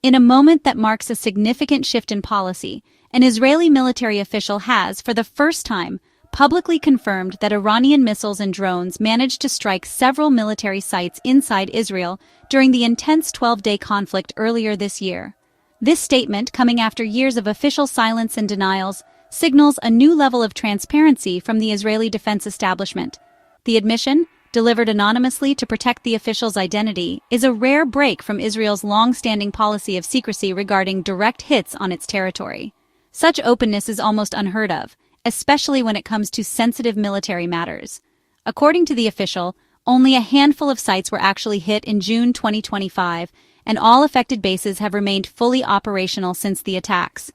In a moment that marks a significant shift in policy, an Israeli military official has, for the first time, publicly confirmed that Iranian missiles and drones managed to strike several military sites inside Israel during the intense 12-day conflict earlier this year. This statement, coming after years of official silence and denials, signals a new level of transparency from the Israeli defense establishment. The admission, delivered anonymously to protect the official's identity, is a rare break from Israel's long-standing policy of secrecy regarding direct hits on its territory. Such openness is almost unheard of, especially when it comes to sensitive military matters. According to the official, only a handful of sites were actually hit in June 2025, and all affected bases have remained fully operational since the attacks.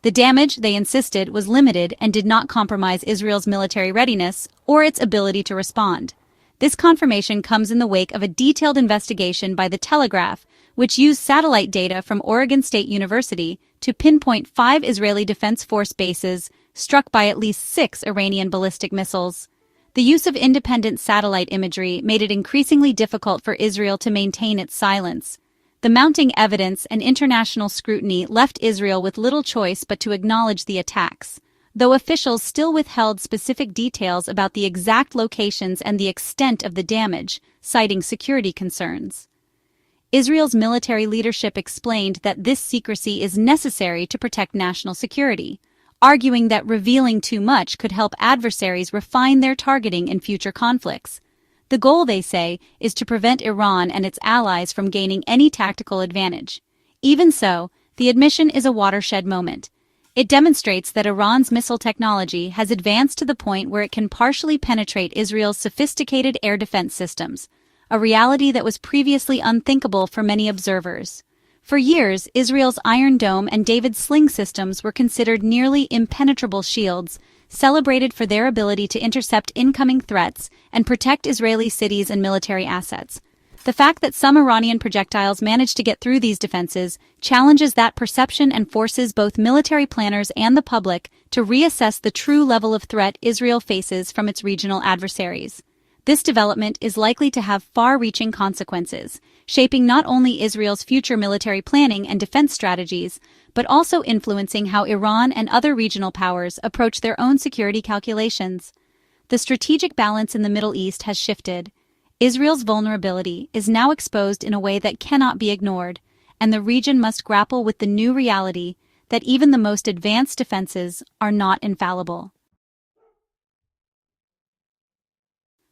The damage, they insisted, was limited and did not compromise Israel's military readiness or its ability to respond. This confirmation comes in the wake of a detailed investigation by the Telegraph, which used satellite data from Oregon State University to pinpoint 5 Israeli Defense Force bases struck by at least 6 Iranian ballistic missiles. The use of independent satellite imagery made it increasingly difficult for Israel to maintain its silence. The mounting evidence and international scrutiny left Israel with little choice but to acknowledge the attacks, though officials still withheld specific details about the exact locations and the extent of the damage, citing security concerns. Israel's military leadership explained that this secrecy is necessary to protect national security, arguing that revealing too much could help adversaries refine their targeting in future conflicts. The goal, they say, is to prevent Iran and its allies from gaining any tactical advantage. Even so, the admission is a watershed moment. It demonstrates that Iran's missile technology has advanced to the point where it can partially penetrate Israel's sophisticated air defense systems, a reality that was previously unthinkable for many observers. For years, Israel's Iron Dome and David Sling systems were considered nearly impenetrable shields, celebrated for their ability to intercept incoming threats and protect Israeli cities and military assets. The fact that some Iranian projectiles managed to get through these defenses challenges that perception and forces both military planners and the public to reassess the true level of threat Israel faces from its regional adversaries. This development is likely to have far-reaching consequences, shaping not only Israel's future military planning and defense strategies, but also influencing how Iran and other regional powers approach their own security calculations. The strategic balance in the Middle East has shifted. Israel's vulnerability is now exposed in a way that cannot be ignored, and the region must grapple with the new reality that even the most advanced defenses are not infallible.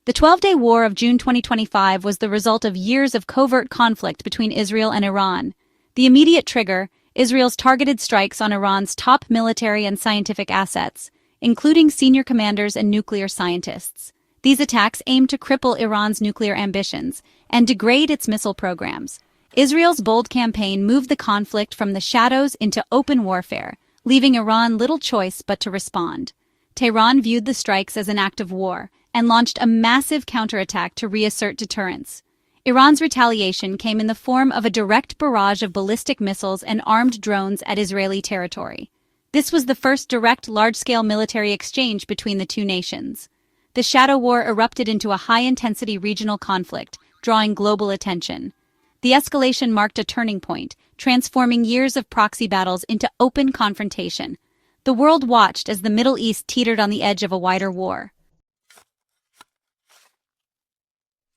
The 12-day war of June 2025 was the result of years of covert conflict between Israel and Iran. The immediate trigger, Israel's targeted strikes on Iran's top military and scientific assets, including senior commanders and nuclear scientists. These attacks aimed to cripple Iran's nuclear ambitions and degrade its missile programs. Israel's bold campaign moved the conflict from the shadows into open warfare, leaving Iran little choice but to respond. Tehran viewed the strikes as an act of war and launched a massive counterattack to reassert deterrence. Iran's retaliation came in the form of a direct barrage of ballistic missiles and armed drones at Israeli territory. This was the first direct large-scale military exchange between the two nations. The shadow war erupted into a high-intensity regional conflict, drawing global attention. The escalation marked a turning point, transforming years of proxy battles into open confrontation. The world watched as the Middle East teetered on the edge of a wider war.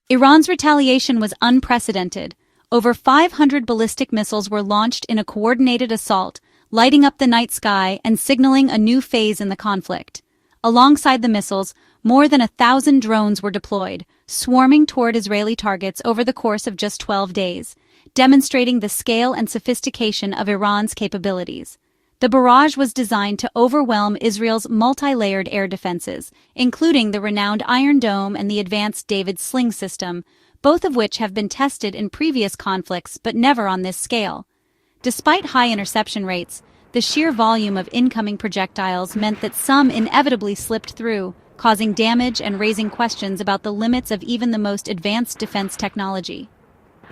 Iran's retaliation was unprecedented. Over 500 ballistic missiles were launched in a coordinated assault, lighting up the night sky and signaling a new phase in the conflict. Alongside the missiles, more than 1,000 drones were deployed, swarming toward Israeli targets over the course of just 12 days, demonstrating the scale and sophistication of Iran's capabilities. The barrage was designed to overwhelm Israel's multi-layered air defenses, including the renowned Iron Dome and the advanced David Sling system, both of which have been tested in previous conflicts but never on this scale. Despite high interception rates, the sheer volume of incoming projectiles meant that some inevitably slipped through, causing damage and raising questions about the limits of even the most advanced defense technology.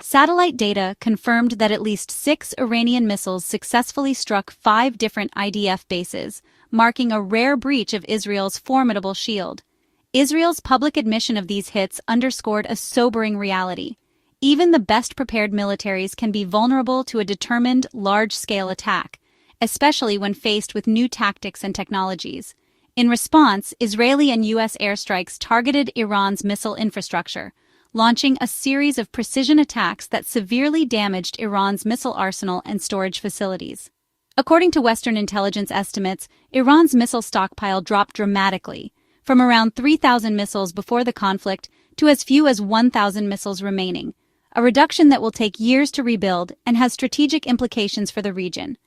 Satellite data confirmed that at least 6 Iranian missiles successfully struck 5 different IDF bases, marking a rare breach of Israel's formidable shield. Israel's public admission of these hits underscored a sobering reality. even the best-prepared militaries can be vulnerable to a determined, large-scale attack, especially when faced with new tactics and technologies. In response, Israeli and U.S. airstrikes targeted Iran's missile infrastructure, launching a series of precision attacks that severely damaged Iran's missile arsenal and storage facilities. According to Western intelligence estimates, Iran's missile stockpile dropped dramatically, from around 3,000 missiles before the conflict to as few as 1,000 missiles remaining, a reduction that will take years to rebuild and has strategic implications for the region.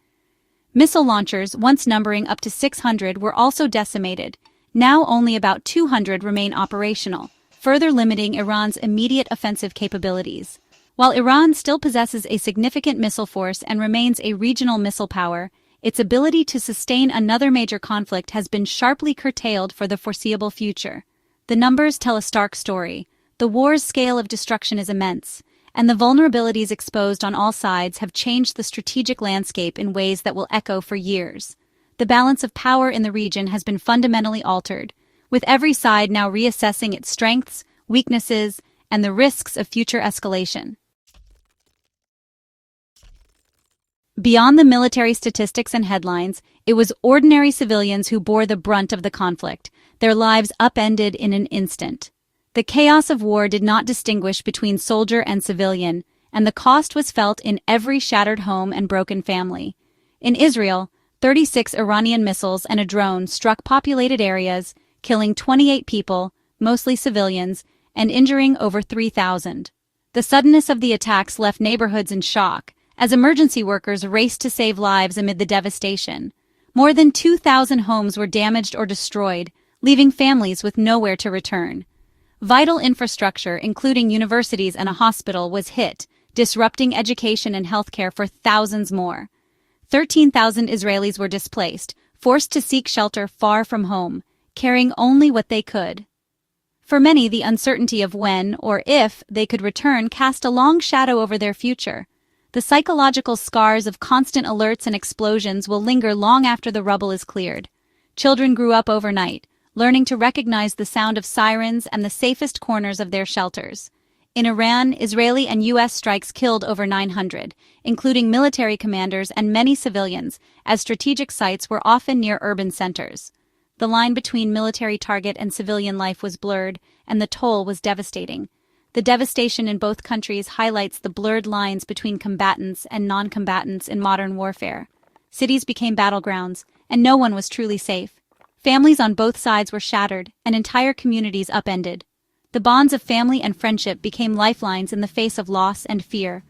Missile launchers, once numbering up to 600, were also decimated. Now only about 200 remain operational, further limiting Iran's immediate offensive capabilities. While Iran still possesses a significant missile force and remains a regional missile power, its ability to sustain another major conflict has been sharply curtailed for the foreseeable future. The numbers tell a stark story. The war's scale of destruction is immense, and the vulnerabilities exposed on all sides have changed the strategic landscape in ways that will echo for years. The balance of power in the region has been fundamentally altered, with every side now reassessing its strengths, weaknesses, and the risks of future escalation. Beyond the military statistics and headlines, it was ordinary civilians who bore the brunt of the conflict, their lives upended in an instant. The chaos of war did not distinguish between soldier and civilian, and the cost was felt in every shattered home and broken family. In Israel, 36 Iranian missiles and a drone struck populated areas, killing 28 people, mostly civilians, and injuring over 3,000. The suddenness of the attacks left neighborhoods in shock, as emergency workers raced to save lives amid the devastation. More than 2,000 homes were damaged or destroyed, leaving families with nowhere to return. Vital infrastructure, including universities and a hospital, was hit, disrupting education and healthcare for thousands more. 13,000 Israelis were displaced, forced to seek shelter far from home, carrying only what they could. For many, the uncertainty of when or if they could return cast a long shadow over their future. The psychological scars of constant alerts and explosions will linger long after the rubble is cleared. Children grew up overnight, learning to recognize the sound of sirens and the safest corners of their shelters. In Iran, Israeli and U.S. strikes killed over 900, including military commanders and many civilians, as strategic sites were often near urban centers. The line between military target and civilian life was blurred, and the toll was devastating. The devastation in both countries highlights the blurred lines between combatants and non-combatants in modern warfare. Cities became battlegrounds, and no one was truly safe. Families on both sides were shattered, and entire communities upended. The bonds of family and friendship became lifelines in the face of loss and fear.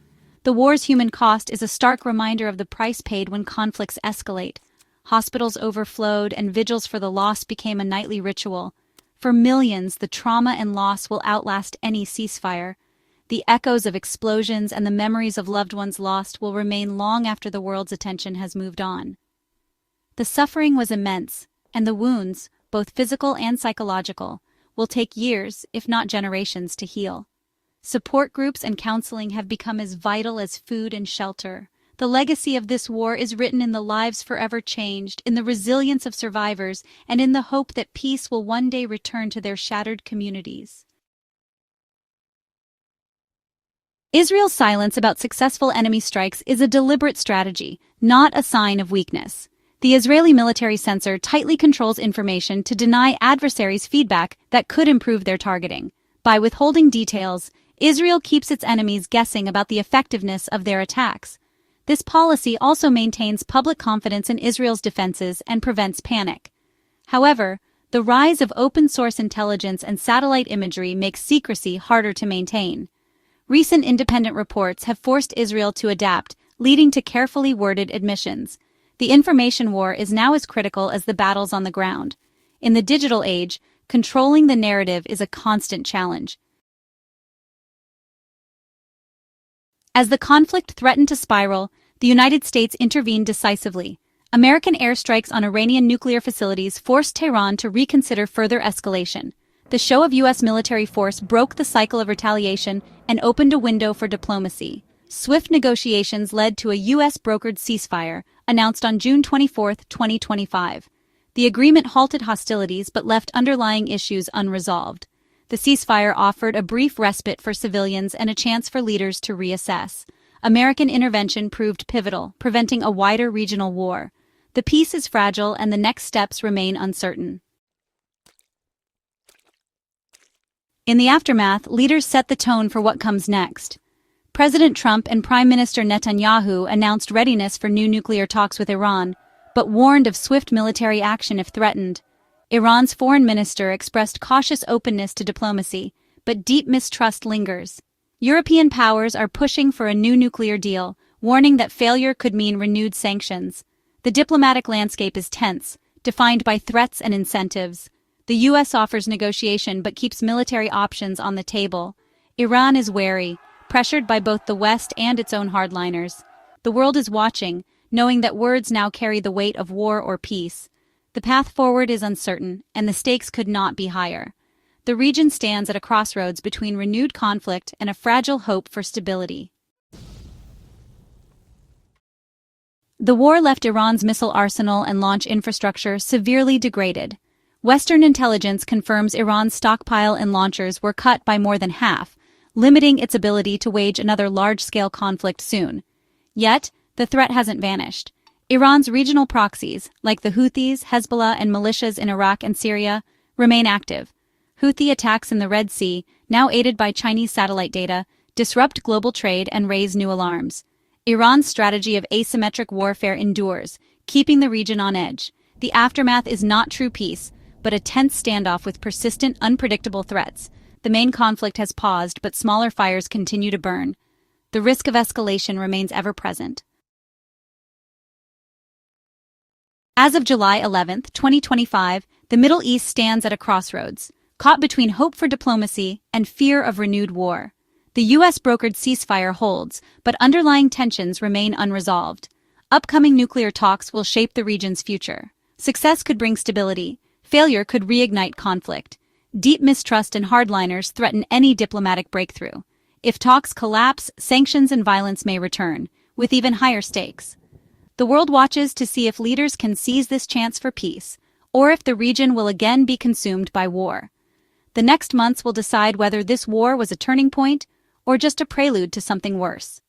The war's human cost is a stark reminder of the price paid when conflicts escalate. Hospitals overflowed, and vigils for the lost became a nightly ritual. For millions, the trauma and loss will outlast any ceasefire. The echoes of explosions and the memories of loved ones lost will remain long after the world's attention has moved on. The suffering was immense, and the wounds, both physical and psychological, will take years, if not generations, to heal. Support groups and counseling have become as vital as food and shelter. The legacy of this war is written in the lives forever changed, in the resilience of survivors, and in the hope that peace will one day return to their shattered communities. Israel's silence about successful enemy strikes is a deliberate strategy, not a sign of weakness. The Israeli military censor tightly controls information to deny adversaries feedback that could improve their targeting. By withholding details, Israel keeps its enemies guessing about the effectiveness of their attacks. This policy also maintains public confidence in Israel's defenses and prevents panic. However, the rise of open-source intelligence and satellite imagery makes secrecy harder to maintain. Recent independent reports have forced Israel to adapt, leading to carefully worded admissions. The information war is now as critical as the battles on the ground. In the digital age, controlling the narrative is a constant challenge. As the conflict threatened to spiral, the United States intervened decisively. American airstrikes on Iranian nuclear facilities forced Tehran to reconsider further escalation. The show of U.S. military force broke the cycle of retaliation and opened a window for diplomacy. Swift negotiations led to a U.S.-brokered ceasefire, announced on June 24, 2025. The agreement halted hostilities but left underlying issues unresolved. The ceasefire offered a brief respite for civilians and a chance for leaders to reassess. American intervention proved pivotal, preventing a wider regional war. The peace is fragile and the next steps remain uncertain. In the aftermath, leaders set the tone for what comes next. President Trump and Prime Minister Netanyahu announced readiness for new nuclear talks with Iran, but warned of swift military action if threatened. Iran's foreign minister expressed cautious openness to diplomacy, but deep mistrust lingers. European powers are pushing for a new nuclear deal, warning that failure could mean renewed sanctions. The diplomatic landscape is tense, defined by threats and incentives. The U.S. offers negotiation but keeps military options on the table. Iran is wary, pressured by both the West and its own hardliners. The world is watching, knowing that words now carry the weight of war or peace. The path forward is uncertain, and the stakes could not be higher. The region stands at a crossroads between renewed conflict and a fragile hope for stability. The war left Iran's missile arsenal and launch infrastructure severely degraded. Western intelligence confirms Iran's stockpile and launchers were cut by more than half, limiting its ability to wage another large-scale conflict soon. Yet, the threat hasn't vanished. Iran's regional proxies, like the Houthis, Hezbollah, and militias in Iraq and Syria, remain active. Houthi attacks in the Red Sea, now aided by Chinese satellite data, disrupt global trade and raise new alarms. Iran's strategy of asymmetric warfare endures, keeping the region on edge. The aftermath is not true peace, but a tense standoff with persistent, unpredictable threats. The main conflict has paused, but smaller fires continue to burn. The risk of escalation remains ever present. As of July 11, 2025, the Middle East stands at a crossroads, caught between hope for diplomacy and fear of renewed war. The U.S. brokered ceasefire holds, but underlying tensions remain unresolved. Upcoming nuclear talks will shape the region's future. Success could bring stability. Failure could reignite conflict. Deep mistrust and hardliners threaten any diplomatic breakthrough. If talks collapse, sanctions and violence may return, with even higher stakes. The world watches to see if leaders can seize this chance for peace, or if the region will again be consumed by war. The next months will decide whether this war was a turning point or just a prelude to something worse.